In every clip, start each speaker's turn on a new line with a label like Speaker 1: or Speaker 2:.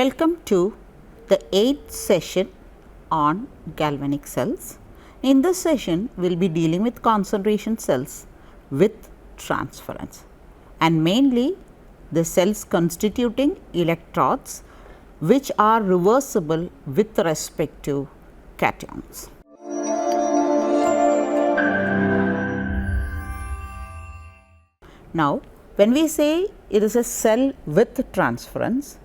Speaker 1: Welcome to the 8th session on galvanic cells. In this session, we will be dealing with concentration cells with transference and mainly the cells constituting electrodes which are reversible with respect to cations. Now, when we say it is a cell with transference,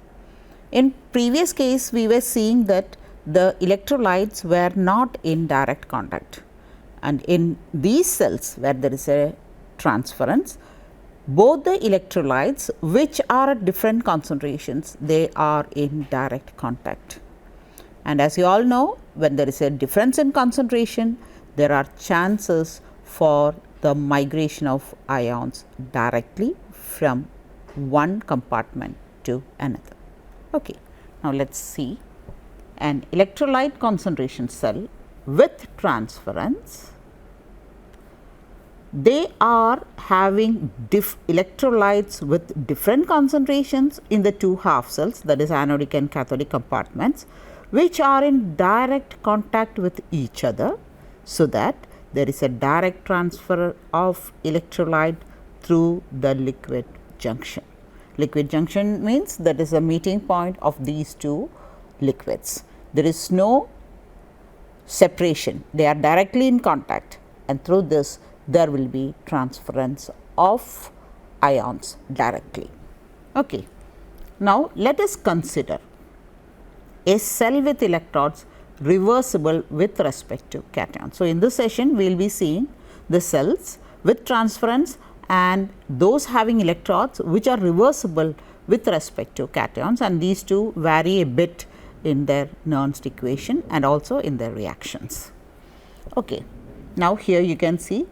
Speaker 1: in previous case we were seeing that the electrolytes were not in direct contact, and in these cells where there is a transference, both the electrolytes which are at different concentrations, they are in direct contact. And as you all know, when there is a difference in concentration, there are chances for the migration of ions directly from one compartment to another. Okay. Now, let us see an electrolyte concentration cell with transference. They are having electrolytes with different concentrations in the two half cells, that is anodic and cathodic compartments, which are in direct contact with each other, so that there is a direct transfer of electrolyte through the liquid junction. Liquid junction means that is a meeting point of these two liquids. There is no separation, they are directly in contact, and through this there will be transference of ions directly. Okay. Now, let us consider a cell with electrodes reversible with respect to cations. So, in this session we will be seeing the cells with transference and those having electrodes which are reversible with respect to cations, and these two vary a bit in their Nernst equation and also in their reactions. Okay. Now, here you can see it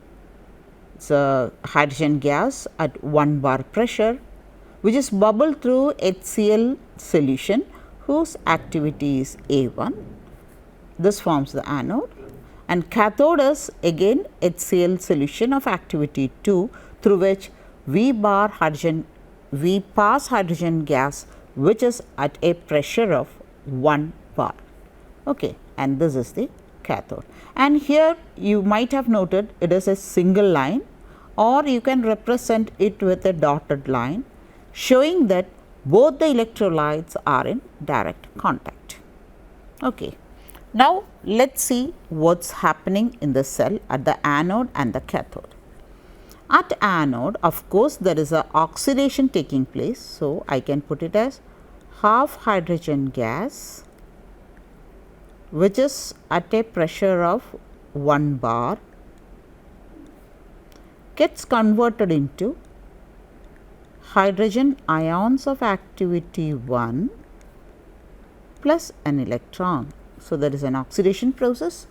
Speaker 1: is a hydrogen gas at 1 bar pressure which is bubbled through HCl solution whose activity is A1. This forms the anode, and cathode is again HCl solution of activity 2, through which we pass hydrogen gas which is at a pressure of 1 bar. Okay. And this is the cathode, and here you might have noted it is a single line, or you can represent it with a dotted line showing that both the electrolytes are in direct contact. Okay. Now, let us see what is happening in the cell at the anode and the cathode. At anode, of course, there is a oxidation taking place. So, I can put it as half hydrogen gas which is at a pressure of 1 bar gets converted into hydrogen ions of activity 1 plus an electron. So, there is an oxidation process.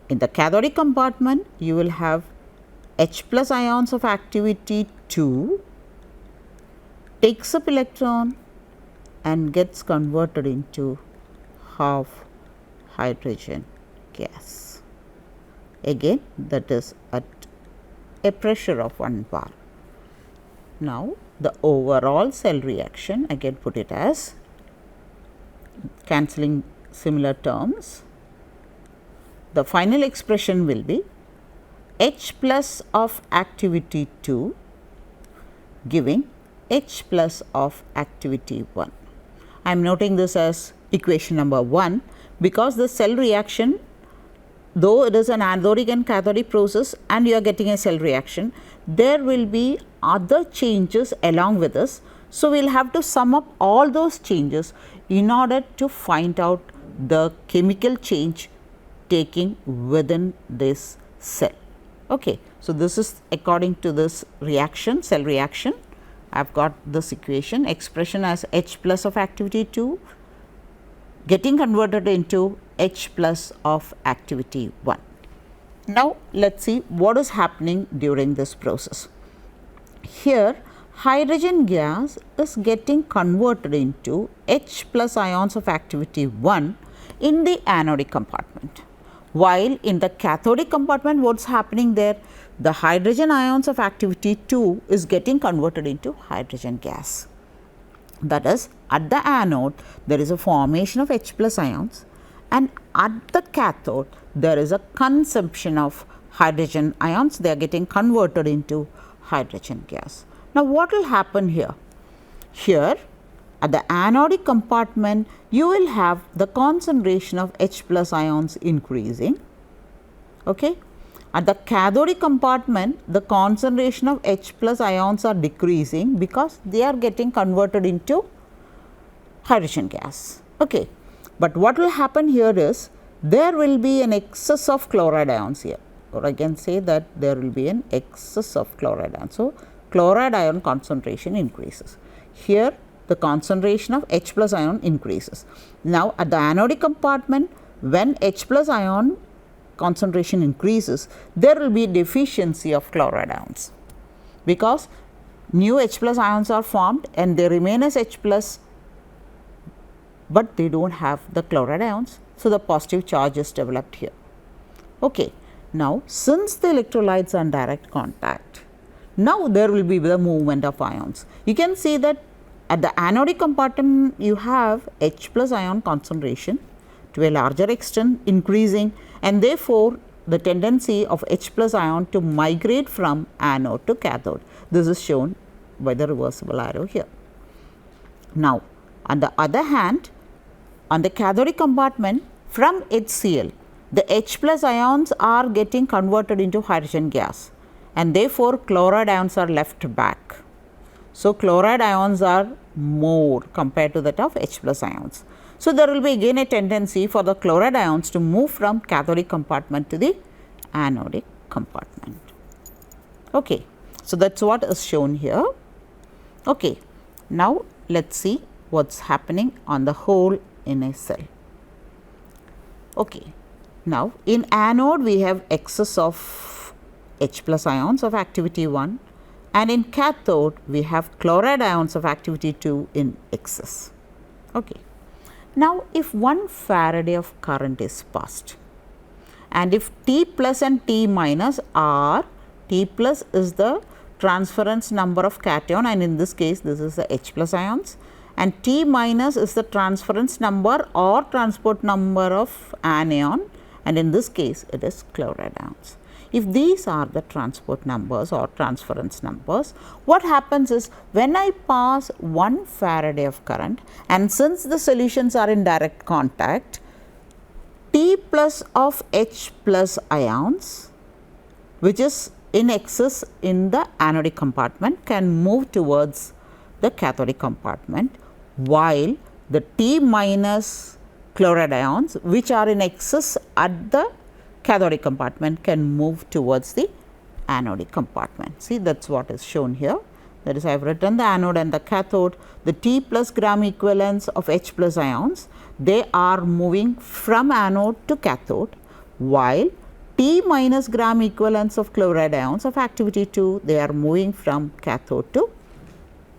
Speaker 1: In the cathodic compartment, you will have H plus ions of activity 2 takes up electron and gets converted into half hydrogen gas. Again, that is at a pressure of 1 bar. Now, the overall cell reaction, I can put it as, cancelling similar terms, the final expression will be H plus of activity 2 giving H plus of activity 1. I am noting this as equation number 1 because the cell reaction, though it is an anodic and cathodic process and you are getting a cell reaction, there will be other changes along with this. So, we will have to sum up all those changes in order to find out the chemical change taking within this cell. Okay. So, this is according to this reaction, cell reaction. I have got this equation, expression as H plus of activity 2 getting converted into H plus of activity 1. Now, let us see what is happening during this process. Here, hydrogen gas is getting converted into H plus ions of activity 1 in the anodic compartment, while in the cathodic compartment what is happening there, the hydrogen ions of activity 2 is getting converted into hydrogen gas. That is, at the anode there is a formation of H plus ions, and at the cathode there is a consumption of hydrogen ions. They are getting converted into hydrogen gas. Now, what will happen here? Here at the anodic compartment, you will have the concentration of H plus ions increasing. Okay. At the cathodic compartment, the concentration of H plus ions are decreasing because they are getting converted into hydrogen gas. Okay. But what will happen here is there will be an excess of chloride ions here, or I can say that there will be an excess of chloride ions. So, chloride ion concentration increases. Here the concentration of H plus ion increases. Now, at the anodic compartment, when H plus ion concentration increases, there will be deficiency of chloride ions, because new H plus ions are formed and they remain as H plus, but they do not have the chloride ions. So, the positive charge is developed here. Okay. Now, since the electrolytes are in direct contact, now there will be the movement of ions. You can see that at the anodic compartment you have H plus ion concentration to a larger extent increasing, and therefore, the tendency of H plus ion to migrate from anode to cathode. This is shown by the reversible arrow here. Now, on the other hand, on the cathodic compartment, from HCl, the H plus ions are getting converted into hydrogen gas, and therefore, chloride ions are left back. So, chloride ions are more compared to that of H plus ions. So, there will be again a tendency for the chloride ions to move from cathodic compartment to the anodic compartment. Okay. So, that is what is shown here. Okay. Now, let us see what is happening on the hole in a cell. Okay. Now, in anode we have excess of H plus ions of activity 1, and in cathode we have chloride ions of activity 2 in excess. Okay. Now, if 1 Faraday of current is passed, and if T plus and T minus are, T plus is the transference number of cation, and in this case this is the H plus ions, and T minus is the transference number or transport number of anion, and in this case it is chloride ions. If these are the transport numbers or transference numbers, what happens is when I pass 1 Faraday of current, and since the solutions are in direct contact, T plus of H plus ions, which is in excess in the anodic compartment, can move towards the cathodic compartment, while the T minus chloride ions, which are in excess at the cathodic compartment, can move towards the anodic compartment. See, that is what is shown here. That is, I have written the anode and the cathode. The T plus gram equivalents of H plus ions, they are moving from anode to cathode, while T minus gram equivalents of chloride ions of activity 2, they are moving from cathode to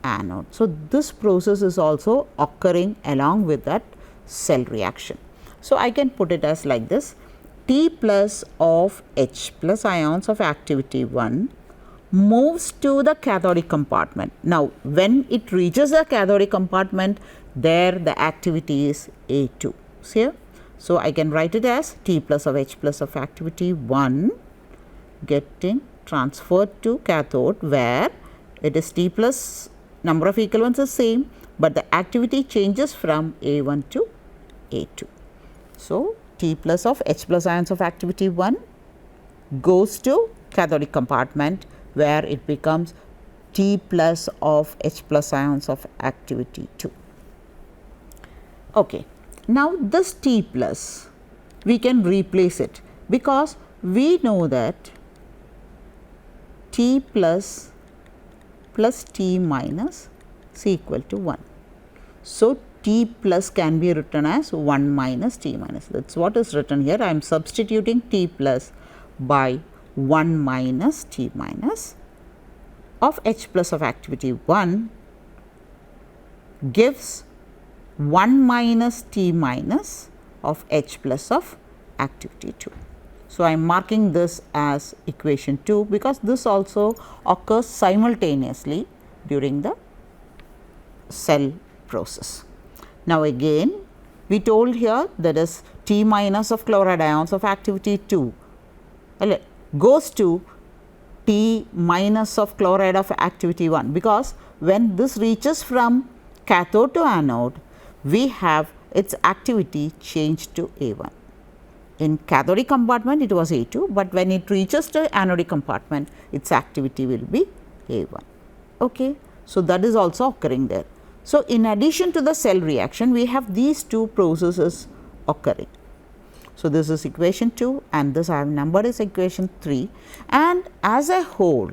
Speaker 1: anode. So, this process is also occurring along with that cell reaction. So, I can put it as like this: T plus of H plus ions of activity 1 moves to the cathodic compartment. Now, when it reaches the cathodic compartment, there the activity is A2. See here? So, I can write it as T plus of H plus of activity 1 getting transferred to cathode, where it is T plus, number of equivalents is same, but the activity changes from A1 to A2. So, T plus of H plus ions of activity 1 goes to cathodic compartment, where it becomes T plus of H plus ions of activity 2. Okay. Now, this T plus, we can replace it, because we know that T plus plus T minus is equal to 1. So, T plus can be written as 1 minus T minus. That is what is written here. I am substituting T plus by 1 minus T minus of H plus of activity 1 gives 1 minus T minus of H plus of activity 2. So, I am marking this as equation 2, because this also occurs simultaneously during the cell process. Now, again we told here that is T minus of chloride ions of activity 2 goes to T minus of chloride of activity 1, because when this reaches from cathode to anode, we have its activity changed to A1. In cathodic compartment it was A2, but when it reaches to anodic compartment, its activity will be A1. Okay. So, that is also occurring there. So, in addition to the cell reaction, we have these two processes occurring. So, this is equation 2 and this I have numbered as equation 3, and as a whole,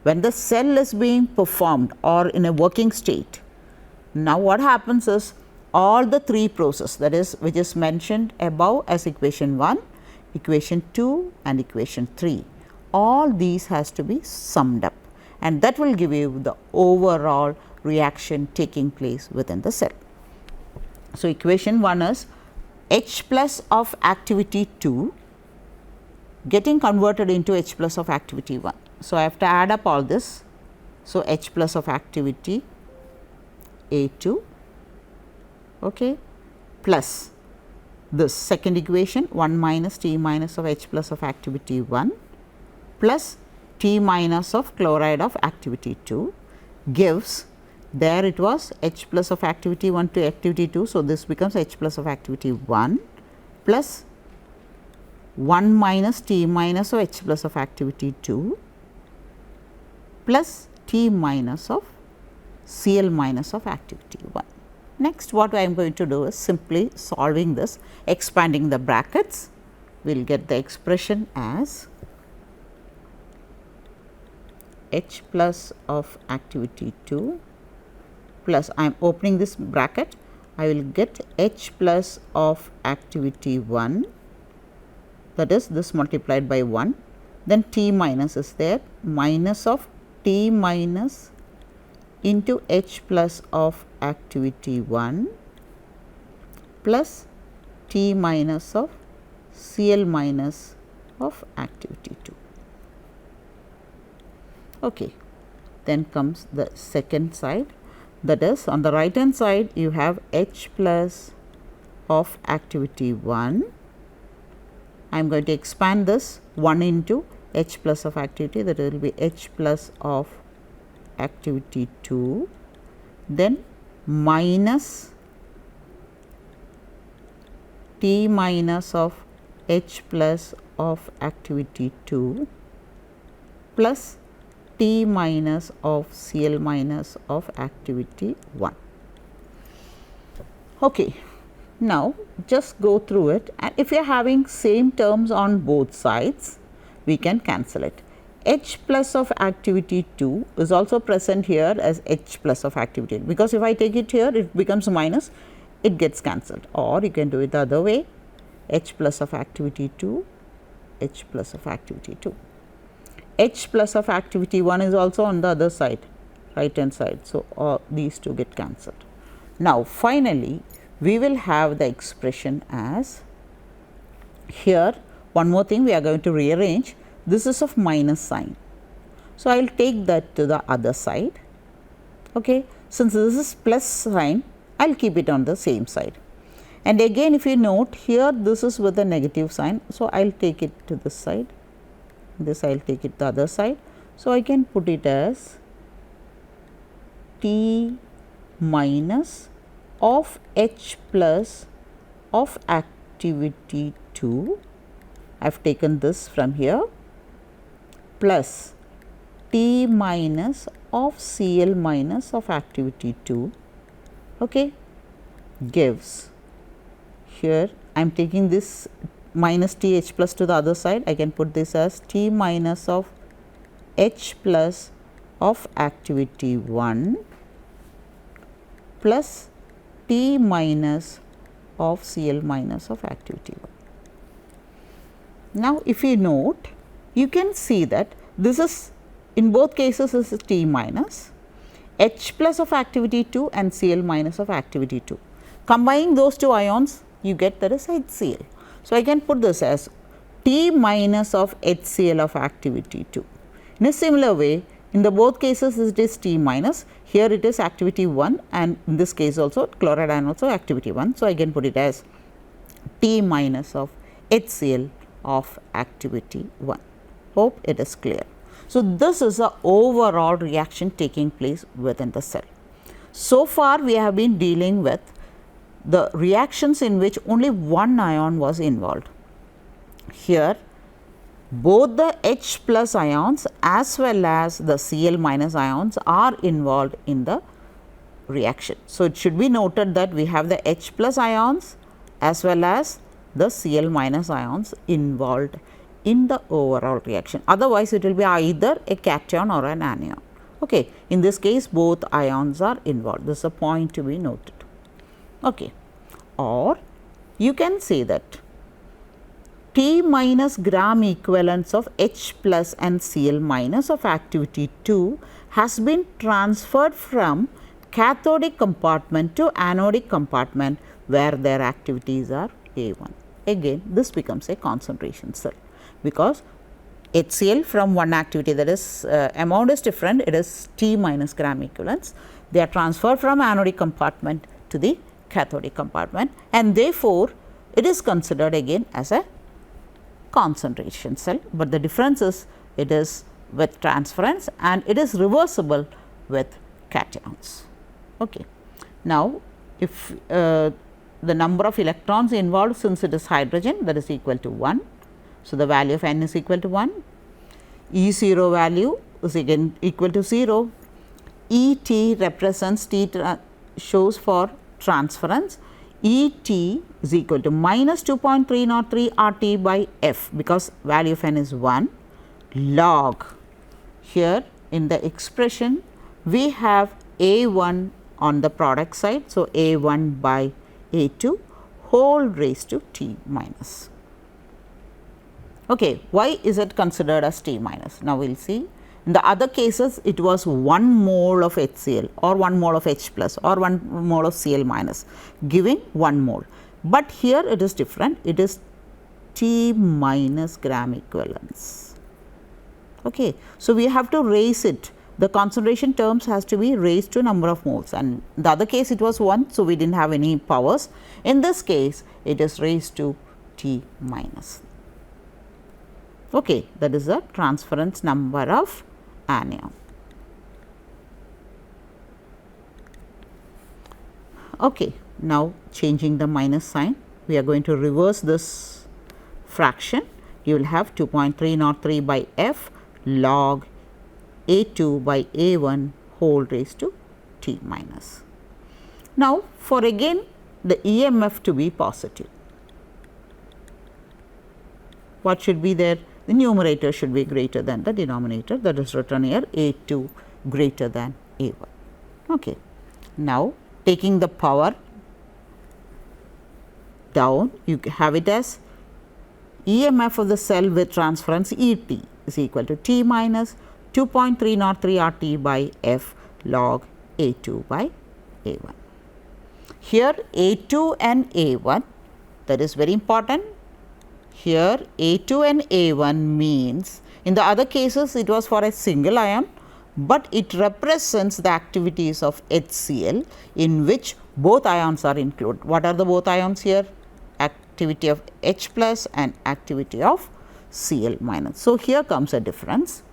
Speaker 1: when the cell is being performed or in a working state, now what happens is all the three processes, that is which is mentioned above as equation 1, equation 2 and equation 3, all these has to be summed up, and that will give you the overall reaction taking place within the cell. So, equation 1 is H plus of activity 2 getting converted into H plus of activity 1. So, I have to add up all this. So, H plus of activity A2, okay, plus this second equation 1 minus T minus of H plus of activity 1 plus T minus of chloride of activity 2 gives, there it was H plus of activity 1 to activity 2. So, this becomes H plus of activity 1 plus 1 minus T minus of H plus of activity 2 plus T minus of Cl minus of activity 1. Next, what I am going to do is simply solving this, expanding the brackets, we will get the expression as H plus of activity 2 plus, I am opening this bracket, I will get H plus of activity 1, that is this multiplied by 1, then T minus is there, minus of T minus into H plus of activity 1 plus T minus of Cl minus of activity 2. Okay. Then comes the second side, that is on the right hand side you have H plus of activity 1. I am going to expand this 1 into H plus of activity, that will be H plus of activity 2, then minus T minus of H plus of activity 2 plus T minus of Cl minus of activity 1. Okay. Now, just go through it, and if you are having same terms on both sides, we can cancel it. H plus of activity 2 is also present here as H plus of activity, because if I take it here it becomes minus, it gets cancelled, or you can do it the other way, H plus of activity 2, H plus of activity 2. H plus of activity 1 is also on the other side, right hand side. So, all these two get cancelled. Now, finally, we will have the expression as, here one more thing we are going to rearrange, this is of minus sign. So, I will take that to the other side. Okay. Since this is plus sign, I will keep it on the same side. And again if you note here, this is with a negative sign. So, I will take it to this side, this I will take it the other side. So, I can put it as T minus of H plus of activity 2, I have taken this from here, plus T minus of Cl minus of activity 2, okay, gives, here I am taking this minus T H plus to the other side, I can put this as T minus of H plus of activity 1 plus T minus of Cl minus of activity 1. Now, if you note, you can see that this is in both cases is T minus, H plus of activity 2 and Cl minus of activity 2. Combining those two ions, you get that is HCl. So, I can put this as T minus of HCl of activity 2. In a similar way, In the both cases it is T minus, here it is activity 1 and in this case also chloride ion also activity 1. So, I can put it as T minus of HCl of activity 1. Hope it is clear. So, this is the overall reaction taking place within the cell. So far we have been dealing with the reactions in which only one ion was involved. Here both the H plus ions as well as the Cl minus ions are involved in the reaction. So, it should be noted that we have the H plus ions as well as the Cl minus ions involved in the overall reaction. Otherwise, it will be either a cation or an anion. Okay. In this case, both ions are involved. This is a point to be noted. Okay. Or you can say that T minus gram equivalents of H plus and Cl minus of activity 2 has been transferred from cathodic compartment to anodic compartment where their activities are A1. Again, this becomes a concentration cell, because HCl from one activity, that is amount is different, it is T minus gram equivalents. They are transferred from anodic compartment to the cathodic compartment, and therefore, it is considered again as a concentration cell, but the difference is it is with transference and it is reversible with cations. Okay. Now, if the number of electrons involved, since it is hydrogen, that is equal to 1. So, the value of N is equal to 1, E0 value is again equal to 0, ET represents T shows for transference, ET is equal to minus 2.303 RT by F, because value of N is 1, log. Here in the expression we have A1 on the product side. So, A1 by A2 whole raised to T minus. Okay, why is it considered as T minus? Now, we will see. In the other cases, it was 1 mole of HCl or 1 mole of H plus or 1 mole of Cl minus, giving 1 mole. But here it is different, it is T minus gram equivalents. Okay. So, we have to raise it, the concentration terms has to be raised to number of moles, and the other case it was 1. So, we did not have any powers. In this case, it is raised to T minus. Okay, that is the transference number of anion. Okay, now changing the minus sign, we are going to reverse this fraction. You will have 2.303 by F log A2 by A1 whole raised to T minus. Now, for again the EMF to be positive, what should be there? The numerator should be greater than the denominator, that is written here A2 greater than A1. Okay. Now, taking the power down, you have it as EMF of the cell with transference ET is equal to T minus 2.303 RT by F log A2 by A1. Here A2 and A1, that is very important. Here A2 and A1 means, in the other cases it was for a single ion, but it represents the activities of HCl in which both ions are included. What are the both ions here? Activity of H plus and activity of Cl minus. So, here comes a difference.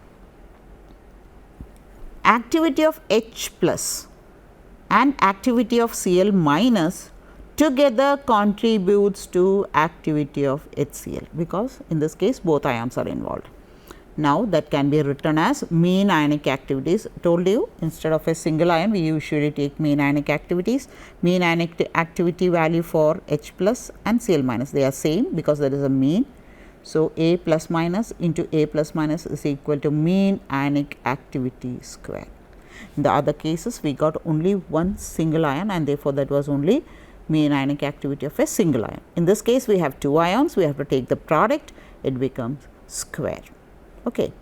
Speaker 1: Activity of H plus and activity of Cl minus together contributes to activity of HCl, because in this case both ions are involved. Now, that can be written as mean ionic activities. Told you, instead of a single ion we usually take mean ionic activities. Mean ionic activity value for H plus and Cl minus, they are same because there is a mean. So, A plus minus into A plus minus is equal to mean ionic activity square. In the other cases we got only one single ion, and therefore, that was only mean ionic activity of a single ion. In this case we have two ions, we have to take the product, it becomes square. Okay,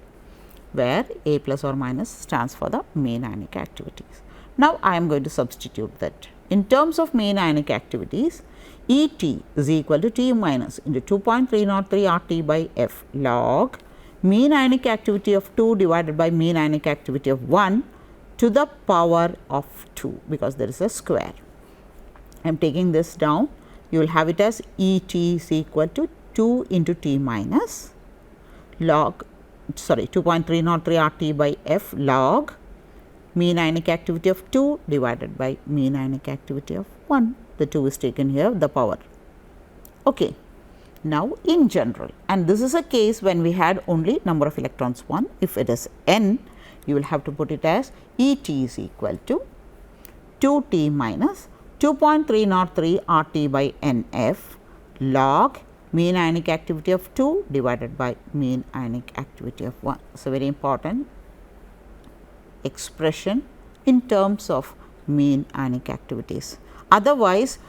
Speaker 1: where A plus or minus stands for the mean ionic activities. Now, I am going to substitute that. In terms of mean ionic activities, ET is equal to T minus into 2.303 RT by F log mean ionic activity of 2 divided by mean ionic activity of 1 to the power of 2, because there is a square. I am taking this down. You will have it as E t is equal to 2 into t minus log 2.303 r t by f log mean ionic activity of 2 divided by mean ionic activity of 1. The 2 is taken here, the power. Okay. Now, in general, and this is a case when we had only number of electrons 1. If it is n, you will have to put it as E t is equal to 2 t minus 2.303 r t by n f log mean ionic activity of 2 divided by mean ionic activity of 1. It is a very important expression in terms of mean ionic activities. Otherwise,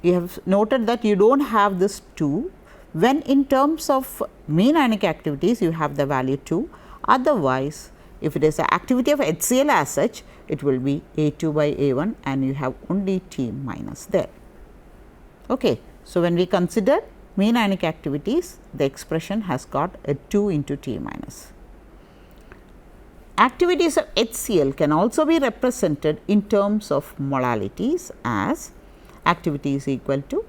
Speaker 1: you have noted that you do not have this 2, when in terms of mean ionic activities you have the value 2. Otherwise, if it is an activity of HCl as such, it will be A2 by A1 and you have only T minus there. Okay. So, when we consider mean ionic activities, the expression has got a 2 into T minus. Activities of HCl can also be represented in terms of molalities as activity is equal to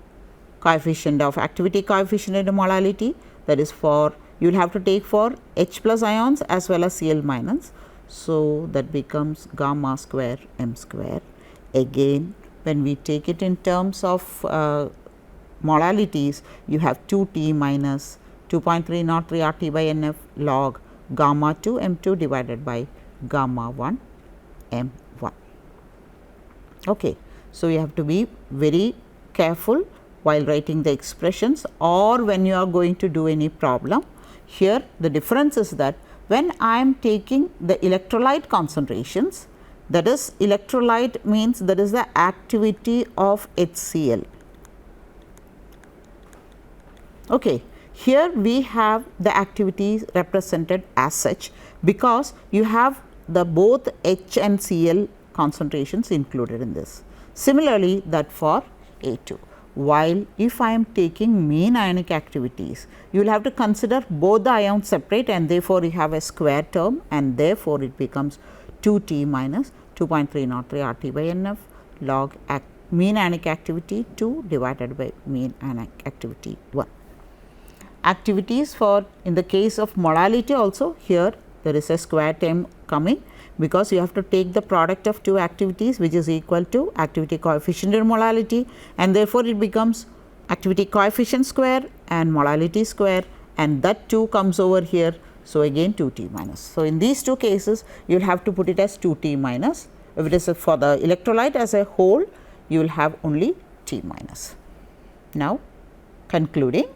Speaker 1: coefficient of activity coefficient into molality, that is for you will have to take for H plus ions as well as Cl minus. So, that becomes gamma square m square. Again, when we take it in terms of molalities, you have 2 t minus 2.303 r t by n f log gamma 2 m 2 divided by gamma 1 m 1. Okay. So, you have to be very careful while writing the expressions or when you are going to do any problem. Here the difference is that when I am taking the electrolyte concentrations, that is electrolyte means that is the activity of HCl. Okay. Here we have the activities represented as such, because you have the both H and Cl concentrations included in this. Similarly, that for A2. While if I am taking mean ionic activities, you will have to consider both the ions separate and therefore, you have a square term and therefore, it becomes 2 t minus 2.303 r t by n f log mean ionic activity 2 divided by mean ionic activity 1. Activities for in the case of molality also, here there is a square term coming, because you have to take the product of two activities which is equal to activity coefficient in molality, and therefore, it becomes activity coefficient square and molality square, and that 2 comes over here. So, again 2 t minus. So, in these two cases you will have to put it as 2 t minus. If it is for the electrolyte as a whole, you will have only t minus. Now, concluding,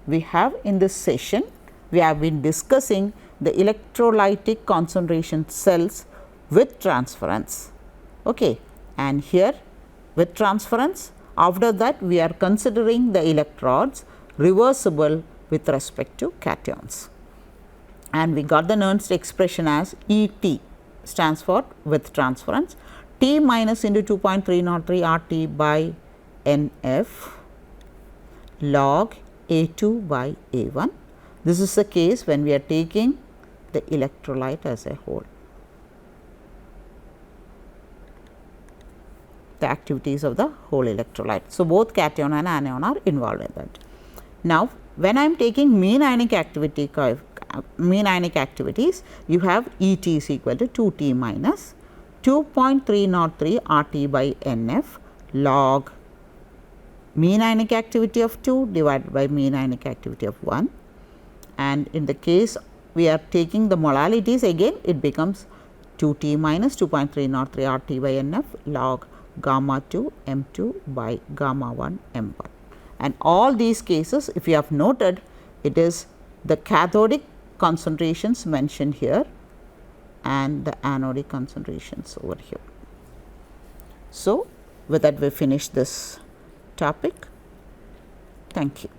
Speaker 1: we have in this session, we have been discussing the electrolytic concentration cells with transference. Okay. And here with transference, after that we are considering the electrodes reversible with respect to cations. And we got the Nernst expression as E t stands for with transference, T minus into 2.303 r t by n f log A2 by A1. This is the case when we are taking the electrolyte as a whole. The activities of the whole electrolyte. So, both cation and anion are involved in that. Now, when I am taking mean ionic activities, you have E t is equal to 2 t minus 2.303 r t by n f log mean ionic activity of 2 divided by mean ionic activity of 1. And in the case we are taking the molalities, again it becomes 2 t minus 2.303 r t by n f log gamma 2 m 2 by gamma 1 m 1. And all these cases, if you have noted, it is the cathodic concentrations mentioned here and the anodic concentrations over here. So, with that we finish this topic. Thank you.